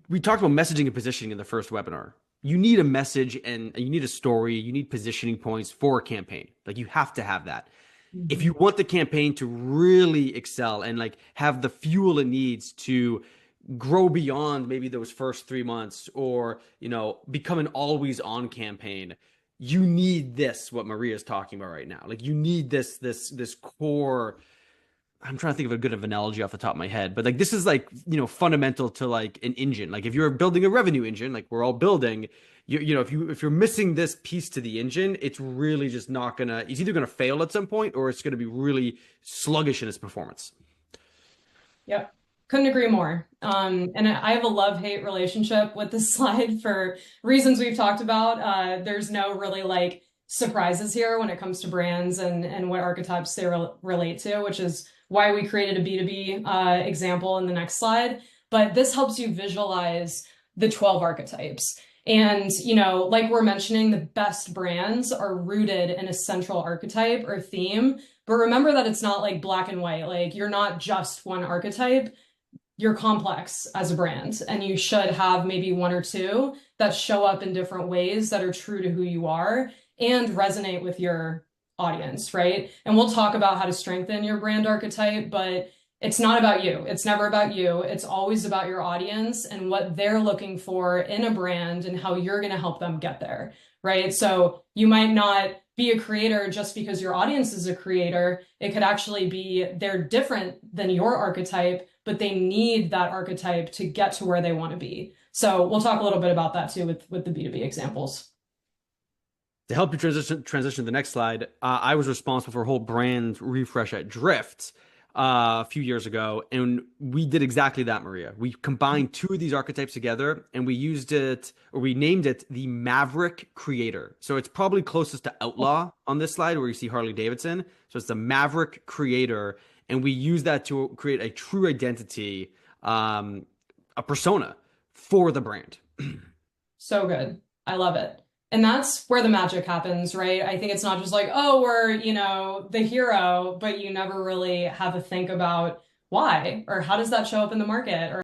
we talked about messaging and positioning in the first webinar. You need a message and you need a story, you need positioning points for a campaign. Like you have to have that. If Mhm. you want the campaign to really excel and like have the fuel it needs to grow beyond maybe those first 3 months or, become an always on campaign, you need this, what Maria's talking about right now. Like you need this core. I'm trying to think of a good analogy off the top of my head, but like this is like, fundamental to like an engine. Like if you're building a revenue engine, like we're all building, if you're missing this piece to the engine, it's really just not gonna, it's either gonna fail at some point or it's gonna be really sluggish in its performance. Yep. Couldn't agree more. And I have a love-hate relationship with this slide for reasons we've talked about. There's no really like surprises here when it comes to brands and what archetypes they relate to, which is why we created a B2B example in the next slide. But this helps you visualize the 12 archetypes. And, like we're mentioning, the best brands are rooted in a central archetype or theme. But remember that it's not like black and white. Like you're not just one archetype. You're complex as a brand, and you should have maybe one or two that show up in different ways that are true to who you are and resonate with your audience, right? And we'll talk about how to strengthen your brand archetype, but it's not about you. It's never about you. It's always about your audience and what they're looking for in a brand and how you're going to help them get there, right? So you might not be a creator just because your audience is a creator. It could actually be they're different than your archetype, but they need that archetype to get to where they want to be. So we'll talk a little bit about that too with the B2B examples. To help you transition to the next slide, I was responsible for a whole brand refresh at Drift a few years ago, and we did exactly that, Maria. We combined two of these archetypes together, and we used it, or we named it the Maverick Creator. So it's probably closest to Outlaw on this slide, where you see Harley Davidson. So it's the Maverick Creator, and we use that to create a true identity, a persona for the brand. So good. I love it. And that's where the magic happens, right? I think it's not just like, oh, we're, the hero, but you never really have a think about why or how does that show up in the market or